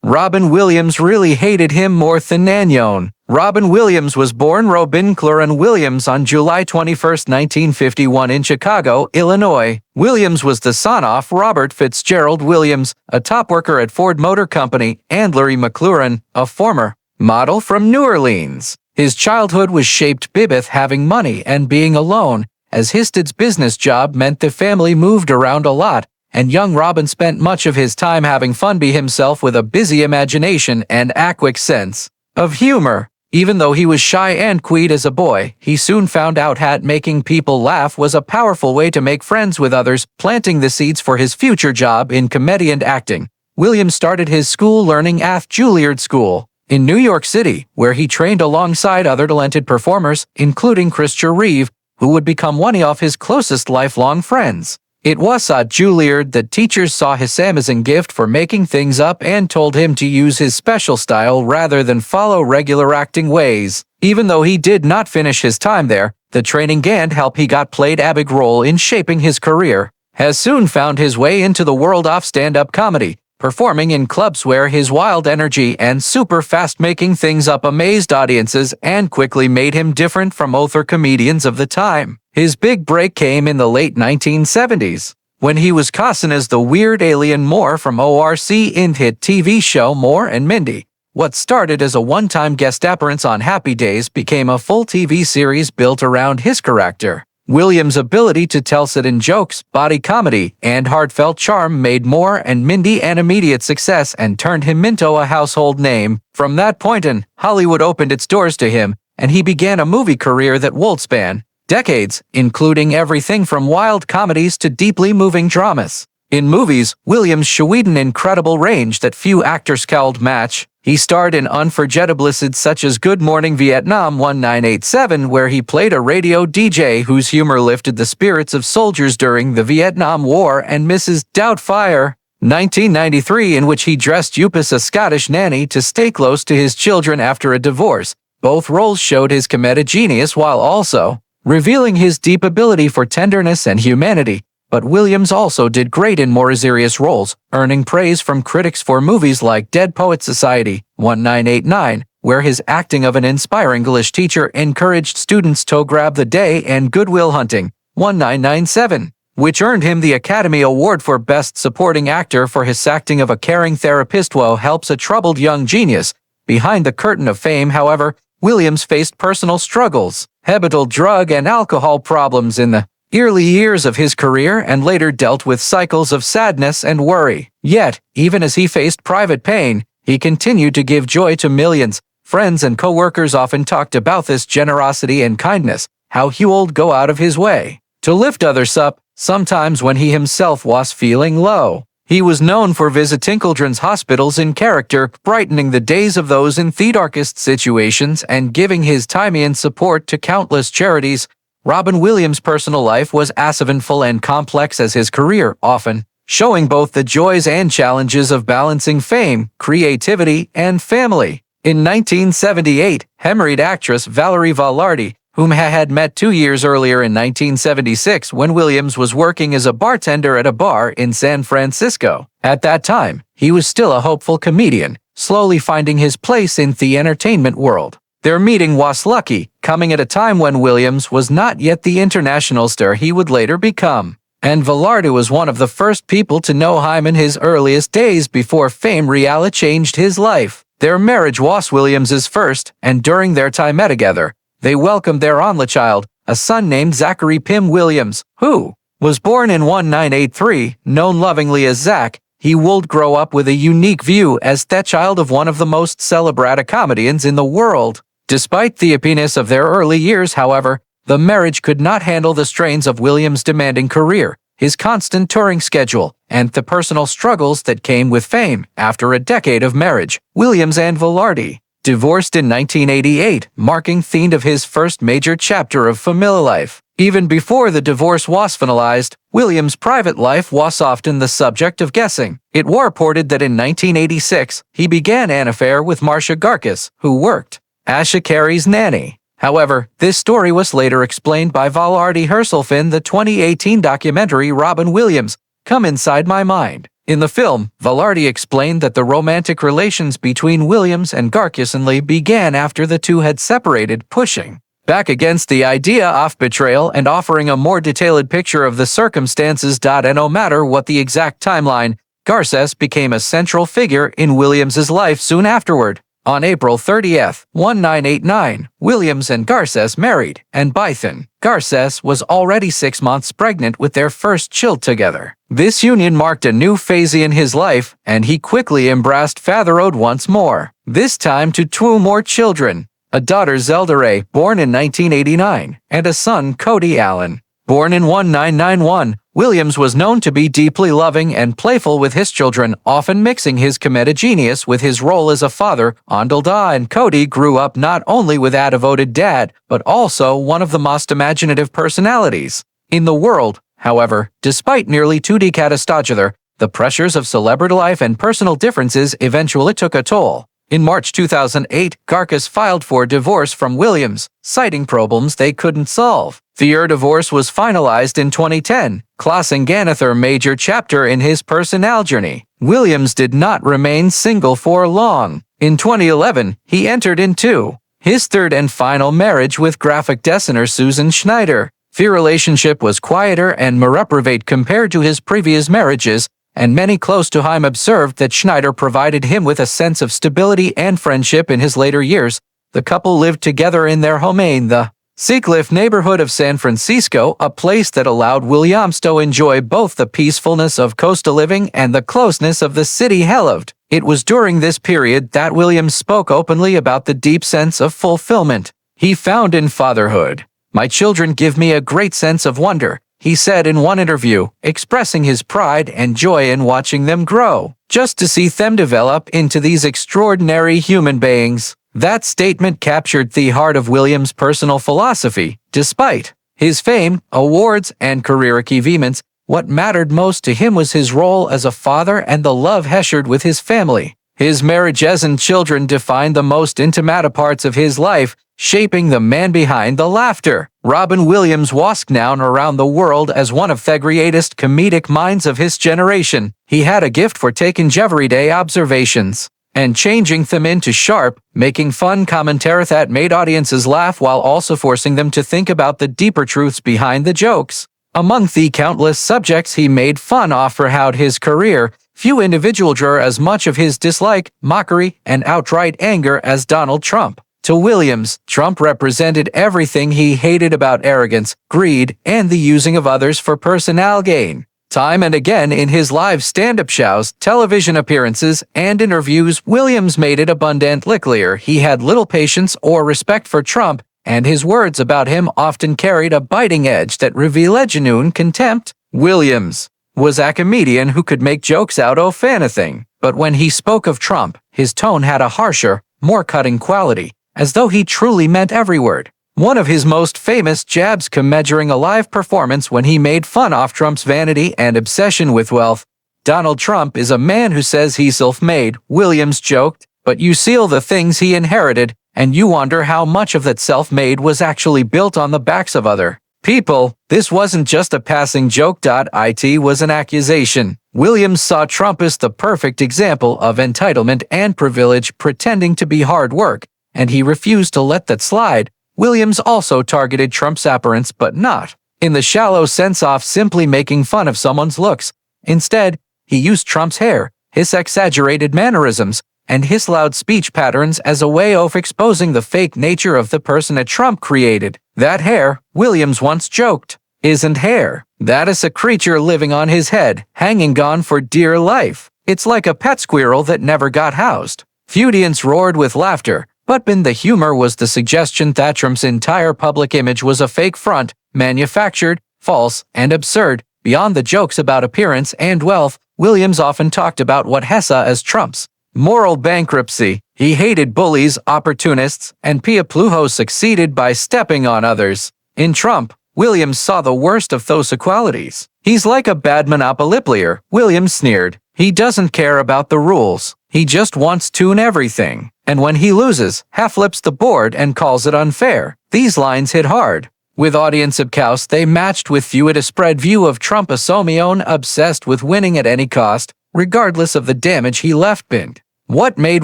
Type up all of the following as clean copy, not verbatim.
Robin Williams really hated him more than Nanyon. Robin Williams was born Robin Cloran Williams on July 21, 1951 in Chicago, Illinois. Williams was the son of Robert Fitzgerald Williams, a top worker at Ford Motor Company, and Larry McLaurin, a former model from New Orleans. His childhood was shaped by having money and being alone, as his dad's business job meant the family moved around a lot, and young Robin spent much of his time having fun by himself with a busy imagination and a quick sense of humor. Even though he was shy and quiet as a boy, he soon found out that making people laugh was a powerful way to make friends with others, planting the seeds for his future job in comedy and acting. Williams started his school learning at Juilliard School in New York City, where he trained alongside other talented performers, including Christopher Reeve, who would become one of his closest lifelong friends. It was at Juilliard that teachers saw his amazing gift for making things up and told him to use his special style rather than follow regular acting ways. Even though he did not finish his time there, the training and help he got played a big role in shaping his career. Has soon found his way into the world of stand-up comedy, performing in clubs where his wild energy and super fast making things up amazed audiences and quickly made him different from other comedians of the time. His big break came in the late 1970s, when he was cast as the weird alien Moore from ORC in hit TV show Moore and Mindy. What started as a one-time guest appearance on Happy Days became a full TV series built around his character. Williams' ability to tell sudden jokes, body comedy, and heartfelt charm made Moore and Mindy an immediate success and turned him into a household name. From that point on, Hollywood opened its doors to him, and he began a movie career that would span decades, including everything from wild comedies to deeply moving dramas. In movies, Williams showed an incredible range that few actors could match. He starred in unforgettable such as Good Morning Vietnam 1987, where he played a radio DJ whose humor lifted the spirits of soldiers during the Vietnam War, and Mrs. Doubtfire 1993, in which he dressed up as a Scottish nanny to stay close to his children after a divorce. Both roles showed his comedic genius while also revealing his deep ability for tenderness and humanity. But Williams also did great in more serious roles, earning praise from critics for movies like Dead Poets Society 1989, where his acting of an inspiring English teacher encouraged students to grab the day, and Good Will Hunting 1997, which earned him the Academy Award for Best Supporting Actor for his acting of a caring therapist who helps a troubled young genius. Behind the curtain of fame, however, Williams faced personal struggles, habitual drug and alcohol problems in the early years of his career, and later dealt with cycles of sadness and worry. Yet, even as he faced private pain, he continued to give joy to millions. Friends and co-workers often talked about this generosity and kindness, how he would go out of his way to lift others up, sometimes when he himself was feeling low. He was known for visiting children's hospitals in character, brightening the days of those in the darkest situations, and giving his time and support to countless charities. Robin Williams' personal life was as eventful and complex as his career, often showing both the joys and challenges of balancing fame, creativity, and family. In 1978, he married actress Valerie Vallardi, whom he had met 2 years earlier in 1976 when Williams was working as a bartender at a bar in San Francisco. At that time, he was still a hopeful comedian, slowly finding his place in the entertainment world. Their meeting was lucky, coming at a time when Williams was not yet the international star he would later become. And Vallardi was one of the first people to know him in his earliest days before fame really changed his life. Their marriage was Williams's first, and during their time together, they welcomed their only child, a son named Zachary Pym Williams, who was born in 1983, known lovingly as Zach. He would grow up with a unique view as the child of one of the most celebrated comedians in the world. Despite the happiness of their early years, however, the marriage could not handle the strains of Williams' demanding career, his constant touring schedule, and the personal struggles that came with fame. After a decade of marriage, Williams and Vallardi divorced in 1988, marking the end of his first major chapter of family life. Even before the divorce was finalized, Williams' private life was often the subject of guessing. It was reported that in 1986, he began an affair with Marcia Garkas, who worked Asha Carey's nanny. However, this story was later explained by Vallardi herself in the 2018 documentary Robin Williams, Come Inside My Mind. In the film, Velarde explained that the romantic relations between Williams and Garkison began after the two had separated, pushing back against the idea of betrayal and offering a more detailed picture of the circumstances. And no matter what the exact timeline, Garces became a central figure in Williams's life soon afterward. On April 30th, 1989, Williams and Garces married, and by then, Garces was already 6 months pregnant with their first child together. This union marked a new phase in his life, and he quickly embraced fatherhood once more, this time to 2 more children, a daughter Zelda Ray, born in 1989, and a son Cody Allen. Born in 1991, Williams was known to be deeply loving and playful with his children, often mixing his comedic genius with his role as a father. Andalda and Cody grew up not only with a devoted dad, but also one of the most imaginative personalities in the world. However, despite nearly 2 decades together, the pressures of celebrity life and personal differences eventually took a toll. In March 2008, Garces filed for divorce from Williams, citing problems they couldn't solve. Their divorce was finalized in 2010, closing another major chapter in his personal journey. Williams did not remain single for long. In 2011, he entered into his third and final marriage with graphic designer Susan Schneider. Their relationship was quieter and more private compared to his previous marriages, and many close to him observed that Schneider provided him with a sense of stability and friendship in his later years. The couple lived together in their home in the Seacliff neighborhood of San Francisco, a place that allowed Williams to enjoy both the peacefulness of coastal living and the closeness of the city he loved. It was during this period that Williams spoke openly about the deep sense of fulfillment he found in fatherhood. "My children give me a great sense of wonder," he said in one interview, expressing his pride and joy in watching them grow, just to see them develop into these extraordinary human beings. That statement captured the heart of Williams' personal philosophy. Despite his fame, awards, and career achievements, what mattered most to him was his role as a father and the love he shared with his family. His marriages and children defined the most intimate parts of his life, shaping the man behind the laughter. Robin Williams was known around the world as one of the greatest comedic minds of his generation. He had a gift for taking everyday observations and changing them into sharp, making fun commentary that made audiences laugh while also forcing them to think about the deeper truths behind the jokes. Among the countless subjects he made fun of throughout his career, few individuals drew as much of his dislike, mockery, and outright anger as Donald Trump. To Williams, Trump represented everything he hated about arrogance, greed, and the using of others for personal gain. Time and again in his live stand-up shows, television appearances, and interviews, Williams made it abundantly clear he had little patience or respect for Trump, and his words about him often carried a biting edge that revealed genuine contempt. Williams was a comedian who could make jokes out of anything, but when he spoke of Trump, his tone had a harsher, more cutting quality, as though he truly meant every word. One of his most famous jabs came during a live performance when he made fun of Trump's vanity and obsession with wealth. "Donald Trump is a man who says he's self-made," Williams joked, "but you see all the things he inherited, and you wonder how much of that self-made was actually built on the backs of other people." This wasn't just a passing joke. It was an accusation. Williams saw Trump as the perfect example of entitlement and privilege pretending to be hard work, and he refused to let that slide. Williams also targeted Trump's appearance, but not in the shallow sense of simply making fun of someone's looks. Instead, he used Trump's hair, his exaggerated mannerisms, and his loud speech patterns as a way of exposing the fake nature of the person that Trump created. "That hair," Williams once joked, "isn't hair. That is a creature living on his head, hanging on for dear life. It's like a pet squirrel that never got housed." Audience roared with laughter, but the humor was the suggestion that Trump's entire public image was a fake front, manufactured, false, and absurd. Beyond the jokes about appearance and wealth, Williams often talked about what he saw as Trump's moral bankruptcy. He hated bullies, opportunists, and people who succeeded by stepping on others. In Trump, Williams saw the worst of those qualities. "He's like a bad monopoly player," Williams sneered. "He doesn't care about the rules. He just wants to own everything. And when he loses, he flips the board and calls it unfair." These lines hit hard. With audience abcaus they matched with few a spread view of Trump as someone obsessed with winning at any cost. regardless of the damage he left behind. What made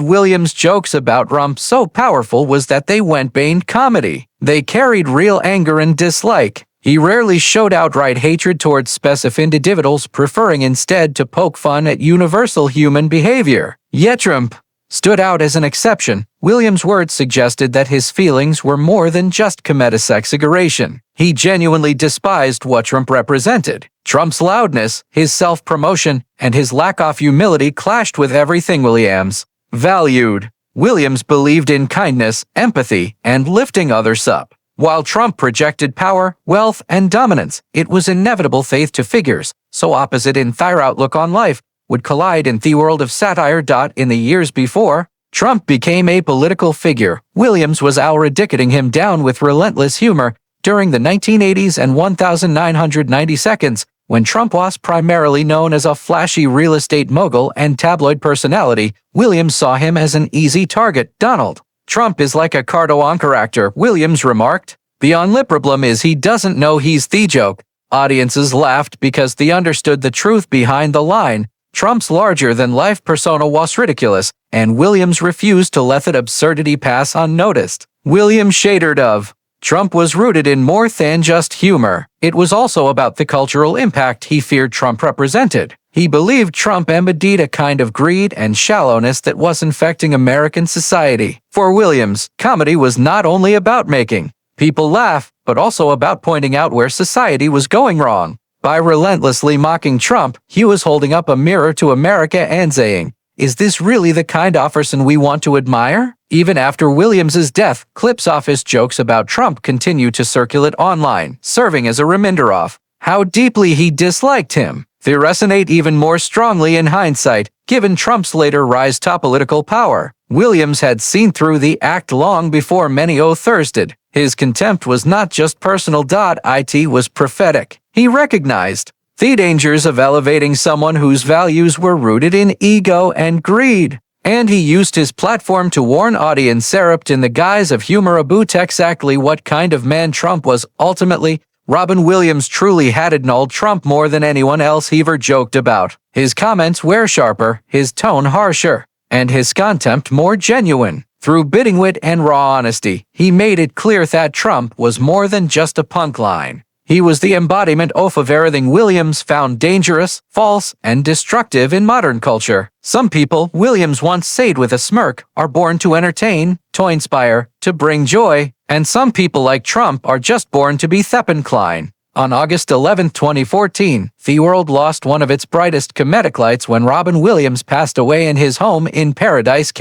Williams' jokes about Trump so powerful was that they went beyond comedy. They carried real anger and dislike. He rarely showed outright hatred towards specific individuals, preferring instead to poke fun at universal human behavior. Yet Trump stood out as an exception. Williams' words suggested that his feelings were more than just comedic exaggeration. He genuinely despised what Trump represented. Trump's loudness, his self-promotion, and his lack of humility clashed with everything Williams valued. Williams believed in kindness, empathy, and lifting others up. While Trump projected power, wealth, and dominance, it was inevitable faith to figures, so opposite in their outlook on life, would collide in the world of satire. In the years before Trump became a political figure, Williams was ridiculing him down with relentless humor. During the 1980s and 1990 seconds, when Trump was primarily known as a flashy real estate mogul and tabloid personality, Williams saw him as an easy target. Donald Trump is like a cartoon character, Williams remarked. The only problem is he doesn't know he's the joke. Audiences laughed because they understood the truth behind the line. Trump's larger-than-life persona was ridiculous, and Williams refused to let that absurdity pass unnoticed. Williams shaded of Trump was rooted in more than just humor. It was also about the cultural impact he feared Trump represented. He believed Trump embodied a kind of greed and shallowness that was infecting American society. For Williams, comedy was not only about making people laugh, but also about pointing out where society was going wrong. By relentlessly mocking Trump, he was holding up a mirror to America and saying, "Is this really the kind of person we want to admire?" Even after Williams's death, clips of his jokes about Trump continued to circulate online, serving as a reminder of how deeply he disliked him. They resonate even more strongly in hindsight, given Trump's later rise to political power. Williams had seen through the act long before many others did. His contempt was not just personal. It was prophetic. He recognized the dangers of elevating someone whose values were rooted in ego and greed, and he used his platform to warn audience in the guise of humor about exactly what kind of man Trump was. Ultimately, Robin Williams truly hated Donald Trump more than anyone else he ever joked about. His comments were sharper, his tone harsher, and his contempt more genuine. Through biting wit and raw honesty, he made it clear that Trump was more than just a punk line. He was the embodiment of everything Williams found dangerous, false, and destructive in modern culture. Some people, Williams once said with a smirk, are born to entertain, to inspire, to bring joy, and some people like Trump are just born to be Klein. On August 11, 2014, the world lost one of its brightest comedic lights when Robin Williams passed away in his home in Paradise,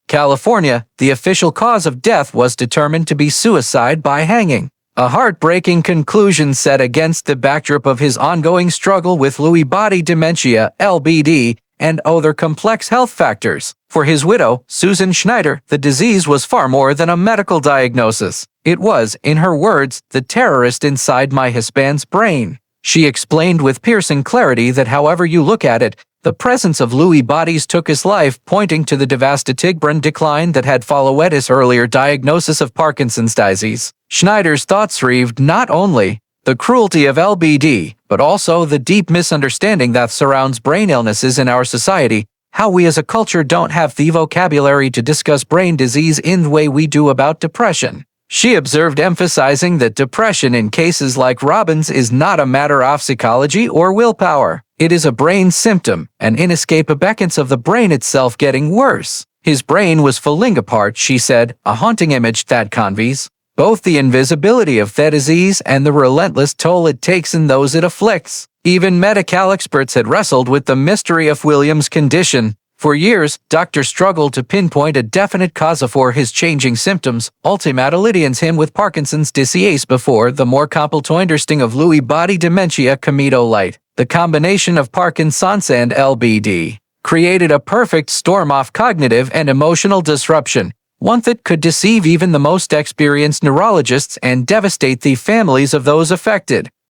California. The official cause of death was determined to be suicide by hanging. A heartbreaking conclusion set against the backdrop of his ongoing struggle with Lewy body dementia, LBD, and other complex health factors. For his widow, Susan Schneider, the disease was far more than a medical diagnosis. It was, in her words, the terrorist inside my husband's brain. She explained with piercing clarity that however you look at it, the presence of Lewy bodies took his life, pointing to the devastating brain decline that had followed his earlier diagnosis of Parkinson's disease. Schneider's thoughts reeved not only the cruelty of LBD, but also the deep misunderstanding that surrounds brain illnesses in our society, how we as a culture don't have the vocabulary to discuss brain disease in the way we do about depression. She observed, emphasizing that depression in cases like Robin's is not a matter of psychology or willpower. It is a brain symptom, an inescapable of the brain itself getting worse. His brain was falling apart, she said, a haunting image that conveys both the invisibility of the disease and the relentless toll it takes in those it afflicts. Even medical experts had wrestled with the mystery of Williams' condition. For years, doctors struggled to pinpoint a definite cause for his changing symptoms, ultimately leading him with Parkinson's disease before the more complicated understanding of Lewy body dementia came to light. The combination of Parkinson's and LBD created a perfect storm of cognitive and emotional disruption, one that could deceive even the most experienced neurologists and devastate the families of those affected.